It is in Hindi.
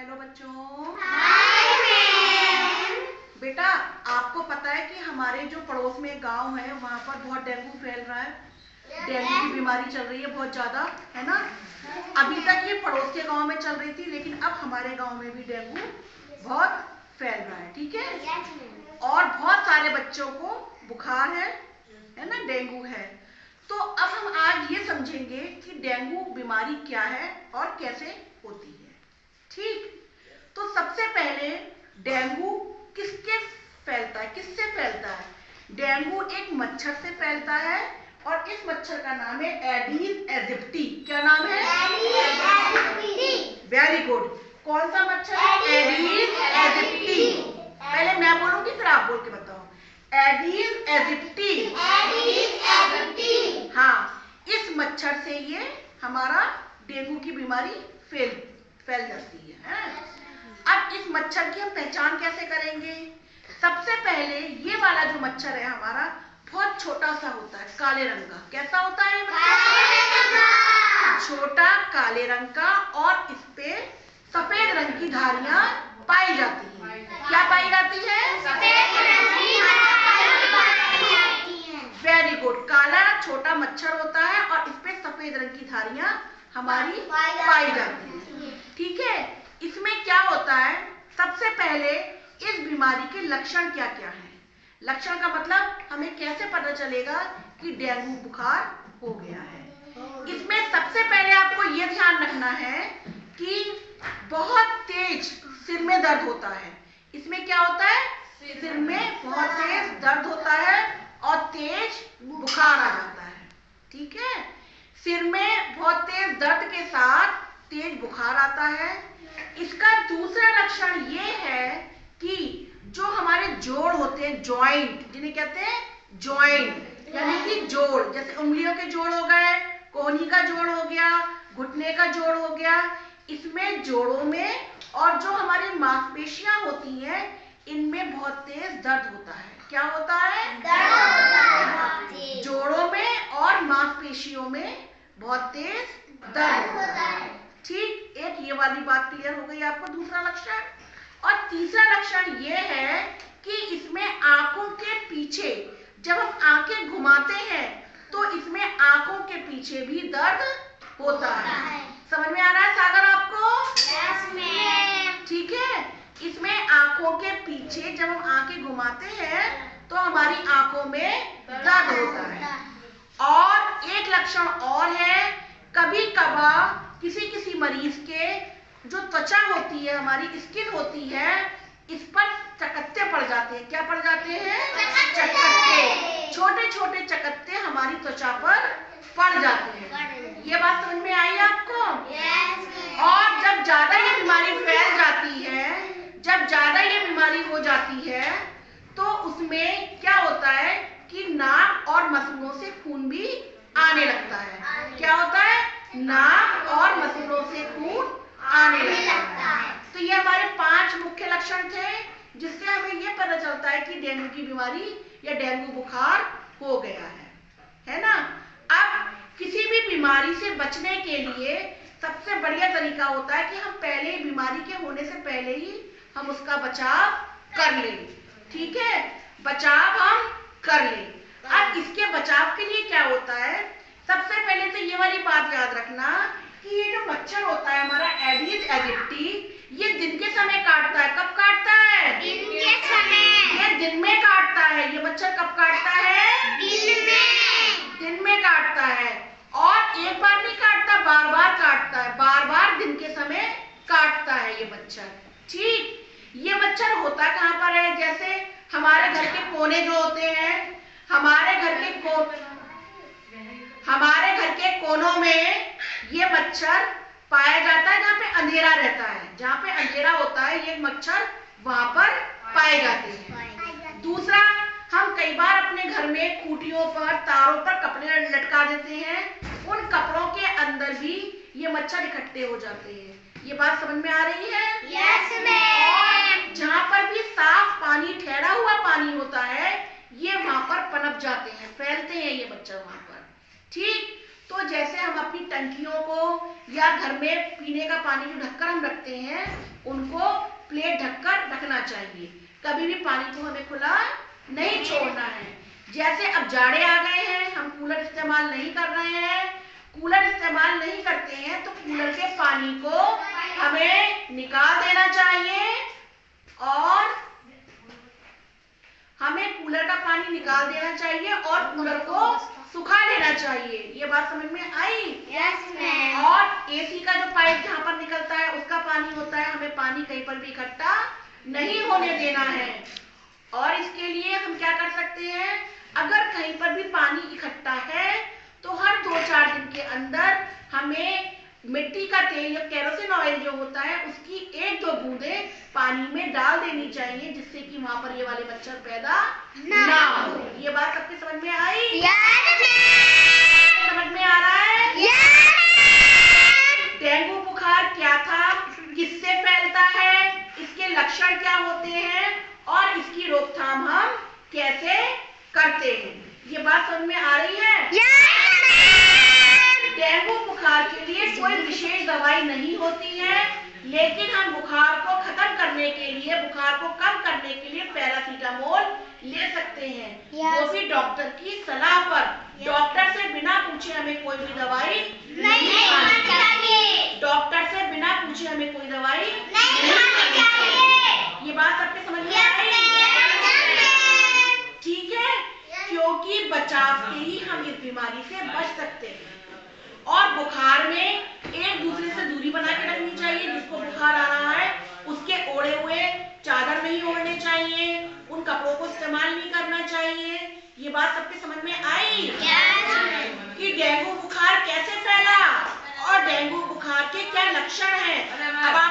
हेलो बच्चों। Hi ma'am. बेटा, आपको पता है कि हमारे जो पड़ोस में एक गांव है वहाँ पर बहुत डेंगू फैल रहा है। डेंगू की बीमारी चल रही है बहुत ज़्यादा, है ना। अभी तक ये पड़ोस के गांव में चल रही थी, लेकिन अब हमारे गांव में भी डेंगू बहुत फैल रहा है, ठीक है। और बहुत सारे बच्चों को बुखार है ना, डेंगू है। तो अब हम आज ये समझेंगे कि डेंगू बीमारी क्या है और कैसे होती है, ठीक। तो सबसे पहले डेंगू किससे फैलता है? डेंगू एक मच्छर से फैलता है और इस मच्छर का नाम है एडीज एजिप्टी। क्या नाम है? Very good. कौन सा मच्छर है? Aedes aegypti. पहले मैं बोलूंगी फिर आप बोल के बताओ। Aedes aegypti. हाँ, इस मच्छर से ये हमारा डेंगू की बीमारी फैल जाती है। अब इस मच्छर की हम पहचान कैसे करेंगे? सबसे पहले ये वाला जो मच्छर है हमारा बहुत छोटा सा होता है, काले रंग का। कैसा होता है मच्छर? छोटा काले रंग का, और इस पे सफेद रंग की धारियां पाई जाती है। क्या पाई जाती है? Very good. काला छोटा मच्छर होता है और इस पे सफेद रंग की धारियां हमारी पाई जाती है, ठीक है। इसमें क्या होता है, सबसे पहले इस बीमारी के लक्षण क्या क्या हैं? लक्षण का मतलब हमें कैसे पता चलेगा कि डेंगू बुखार हो गया है। इसमें सबसे पहले आपको ये ध्यान रखना है कि बहुत तेज सिर में दर्द होता है। इसमें क्या होता है? सिर में बहुत तेज दर्द होता है और तेज बुखार आ जाता है, ठीक है। सिर में बहुत तेज दर्द के साथ तेज बुखार आता है। इसका दूसरा लक्षण ये है कि जो हमारे जोड़ होते हैं, जॉइंट जिन्हें कहते हैं जॉइंट, यानी कि जोड़, जैसे उंगलियों के जोड़ हो गए, कोहनी का जोड़ हो गया, घुटने का जोड़ हो गया, इसमें जोड़ों में और जो हमारी मांसपेशियां होती हैं इनमें बहुत तेज दर्द होता है। क्या होता है? जोड़ों में और मांसपेशियों में बहुत तेज दर्द होता है, ठीक। एक ये वाली बात क्लियर हो गई आपको, दूसरा लक्षण। और तीसरा लक्षण ये है कि इसमें आंखों के पीछे, जब हम आंखें घुमाते हैं तो इसमें आंखों के पीछे भी दर्द होता है। समझ में आ रहा है सागर आपको? Yes ma'am. ठीक है। इसमें आंखों के पीछे जब हम आंखें घुमाते हैं तो हमारी आंखों में दर्द होता है। और एक लक्षण और है, कभी कभार किसी मरीज के जो त्वचा होती है, हमारी स्किन होती है, इस पर चकत्ते पड़ जाते हैं। क्या पड़ जाते हैं? चकत्ते। छोटे छोटे चकत्ते हमारी त्वचा पर पड़ जाते हैं। ये बात समझ में आई आपको? और जब ज्यादा ये बीमारी फैल जाती है, जब ज्यादा ये बीमारी हो जाती है तो उसमें क्या होता है कि नाक और मसूड़ों से खून भी आने लगता है। क्या होता है? नाक और मसूड़ों से खून आने लगता है। तो ये हमारे 5 मुख्य लक्षण थे जिससे हमें ये पता चलता है कि डेंगू की बीमारी या डेंगू बुखार हो गया है ना। अब किसी भी बीमारी से बचने के लिए सबसे बढ़िया तरीका होता है कि हम पहले बीमारी के होने से पहले ही हम उसका बचाव कर लें, ठीक है। बचाव हम कर लें। अब इसके बचाव के लिए क्या होता है, सबसे पहले तो ये वाली बात याद रखना कि ये जो मच्छर होता है हमारा एडीज एजिप्टी, ये दिन के समय काटता है। कब काटता है? दिन के समय। ये दिन में काटता है। ये मच्छर कब काटता है? दिन में काटता है। और एक बार नहीं काटता, बार बार काटता है। बार बार दिन के समय काटता है ये मच्छर, ठीक। ये मच्छर होता कहाँ पर है? जैसे हमारे घर के कोने जो होते हैं, हमारे घर के कोनों में ये मच्छर पाया जाता है। जहाँ पे अंधेरा रहता है, जहाँ पे अंधेरा होता है, ये मच्छर वहां पर पाए जाते हैं। दूसरा, हम कई बार अपने घर में खूंटियों पर, तारों पर कपड़े लटका देते हैं, उन कपड़ों के अंदर भी ये मच्छर इकट्ठे हो जाते हैं। ये बात समझ में आ रही है? Yes ma'am. जहाँ पर भी साफ पानी, ठहरा हुआ पानी होता है, ये वहां पर पनप जाते हैं, फैलते हैं ये मच्छर वहां पर, ठीक। तो जैसे हम अपनी टंकियों को या घर में पीने का पानी जो ढककर हम रखते हैं उनको प्लेट ढककर रखना चाहिए। कभी भी पानी को हमें खुला नहीं छोड़ना है। जैसे अब जाड़े आ गए हैं, हम कूलर इस्तेमाल नहीं कर रहे हैं, कूलर इस्तेमाल नहीं करते हैं तो कूलर के पानी को हमें निकाल देना चाहिए और हमें कूलर का पानी निकाल देना चाहिए और कूलर को सुखा लेना चाहिए। ये बात समझ में आई? Yes ma'am. और एसी का जो पाइप जहाँ पर निकलता है उसका पानी होता है, हमें पानी कहीं पर भी इकट्ठा नहीं होने देना है। और इसके लिए हम क्या कर सकते हैं, अगर कहीं पर भी पानी इकट्ठा है तो हर 2-4 दिन के अंदर हमें मिट्टी का तेल या केरोसिन ऑयल जो होता है उसकी 1-2 बूंदें पानी में डाल देनी चाहिए, जिससे कि वहां पर ये वाले मच्छर पैदा ना हो। ये बात सबके समझ में आई? Yes ma'am. समझ में आ रहा है? यस। डेंगू बुखार क्या था, किससे फैलता है, इसके लक्षण क्या होते हैं और इसकी रोकथाम हम कैसे करते हैं, ये बात समझ में आ रही है? डेंगू बुखार के लिए कोई विशेष दवाई नहीं होती है, लेकिन हम बुखार को खत्म करने के लिए, बुखार को कम करने के लिए पैरासीटामोल ले सकते हैं। वो भी डॉक्टर की सलाह पर। डॉक्टर से बिना पूछे हमें कोई भी दवाई नहीं खानी चाहिए। डॉक्टर से बिना पूछे हमें कोई दवाई नहीं खानी चाहिए। ये बात सबके समझ में आई? ठीक है, क्योंकि बचाव से ही हम इस बीमारी से बच सकते हैं। और बुखार में एक दूसरे से दूरी बना के रखनी चाहिए। जिसको बुखार आ रहा है उसके ओढ़े हुए चादर नहीं ओढ़ने चाहिए, उन कपड़ों को इस्तेमाल नहीं करना चाहिए। ये बात सबके समझ में आई? कि डेंगू बुखार कैसे फैला और डेंगू बुखार के क्या लक्षण हैं। अब आप